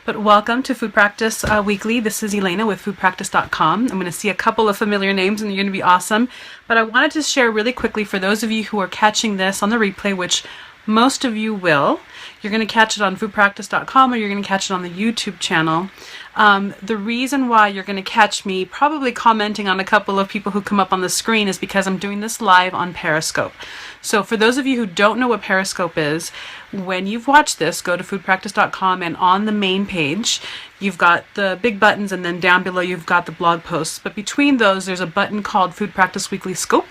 But welcome to Food Practice Weekly. This is Elena with foodpractice.com. I'm going to see a couple of familiar names and you're going to be awesome. But I wanted to share really quickly for those of you who are catching this on the replay, which most of you will. You're going to catch it on foodpractice.com or you're going to catch it on the YouTube channel. The reason why you're going to catch me probably commenting on a couple of people who come up on the screen is because I'm doing this live on Periscope. So for those of you who don't know what Periscope is, when you've watched this, go to foodpractice.com and on the main page, you've got the big buttons and then down below you've got the blog posts. But between those, there's a button called Food Practice Weekly Scope.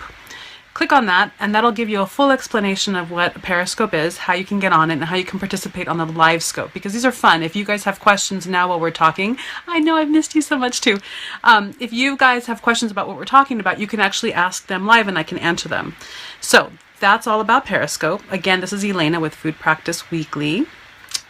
Click on that and that'll give you a full explanation of what a Periscope is, how you can get on it, and how you can participate on the live scope, because these are fun. If you guys have questions now while we're talking, I know I've missed you so much too. If you guys have questions about what we're talking about, you can actually ask them live and I can answer them. So that's all about Periscope. Again, this is Elena with Food Practice Weekly.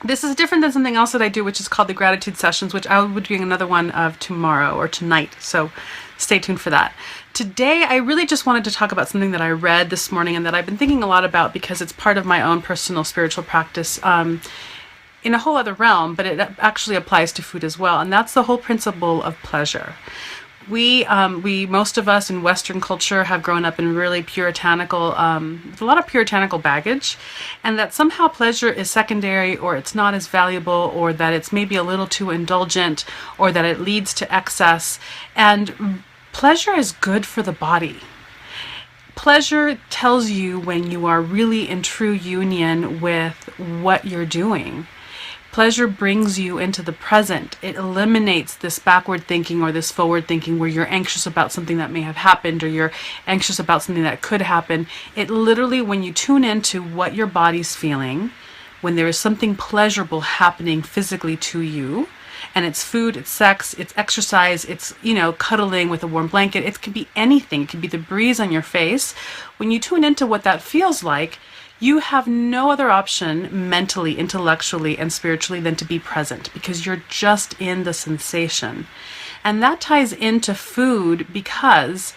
This is different than something else that I do, which is called the Gratitude Sessions, which I will be doing another one of tomorrow or tonight. So stay tuned for that. Today, I really just wanted to talk about something that I read this morning and that I've been thinking a lot about because it's part of my own personal spiritual practice in a whole other realm, but it actually applies to food as well. And that's the whole principle of pleasure. We most of us in Western culture have grown up in really puritanical, with a lot of puritanical baggage, and that somehow pleasure is secondary, or it's not as valuable, or that it's maybe a little too indulgent, or that it leads to excess. And pleasure is good for the body. Pleasure tells you when you are really in true union with what you're doing. Pleasure brings you into the present. It eliminates this backward thinking or this forward thinking where you're anxious about something that may have happened or you're anxious about something that could happen. It literally, when you tune into what your body's feeling, when there is something pleasurable happening physically to you, and it's food, it's sex, it's exercise, it's, cuddling with a warm blanket, it could be anything. It could be the breeze on your face. When you tune into what that feels like, you have no other option mentally, intellectually, and spiritually than to be present, because you're just in the sensation. And that ties into food, because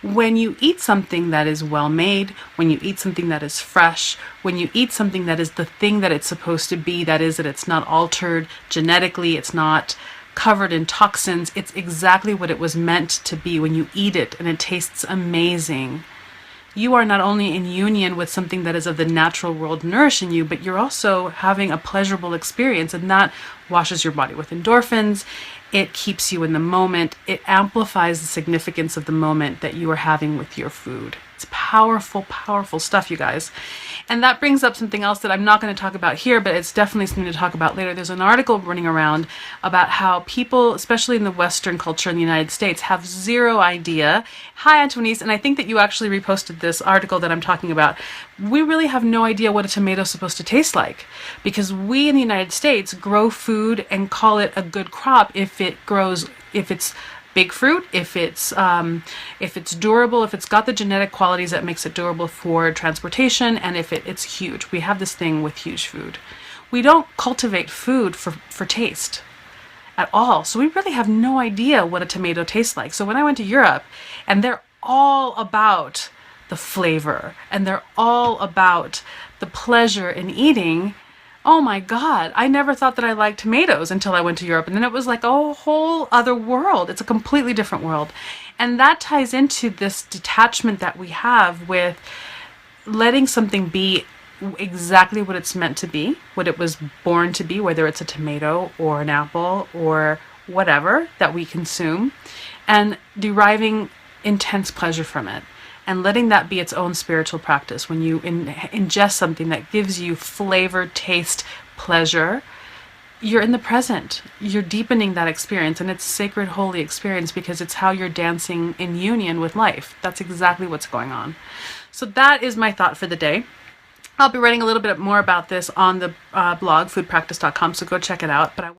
when you eat something that is well made, when you eat something that is fresh, when you eat something that is the thing that it's supposed to be, that is, that it's not altered genetically, it's not covered in toxins, it's exactly what it was meant to be. When you eat it and it tastes amazing, you are not only in union with something that is of the natural world nourishing you, but you're also having a pleasurable experience, and that washes your body with endorphins. It keeps you in the moment. It amplifies the significance of the moment that you are having with your food. It's powerful, powerful stuff, you guys. And that brings up something else that I'm not going to talk about here, but it's definitely something to talk about later. There's an article running around about how people, especially in the Western culture in the United States, have zero idea. Hi, Antoinette, and I think that you actually reposted this article that I'm talking about. We really have no idea what a tomato is supposed to taste like, because we in the United States grow food and call it a good crop if it's big fruit, if it's durable, if it's got the genetic qualities that makes it durable for transportation, and if it's huge. We have this thing with huge food. We don't cultivate food for taste at all. So we really have no idea what a tomato tastes like. So when I went to Europe, and they're all about the flavor, and they're all about the pleasure in eating, oh my God, I never thought that I liked tomatoes until I went to Europe. And then it was like a whole other world. It's a completely different world. And that ties into this detachment that we have with letting something be exactly what it's meant to be, what it was born to be, whether it's a tomato or an apple or whatever that we consume, and deriving intense pleasure from it. And letting that be its own spiritual practice. When you ingest something that gives you flavor, taste, pleasure, you're in the present. You're deepening that experience, and it's a sacred, holy experience because it's how you're dancing in union with life. That's exactly what's going on. So that is my thought for the day. I'll be writing a little bit more about this on the blog, foodpractice.com, so go check it out. But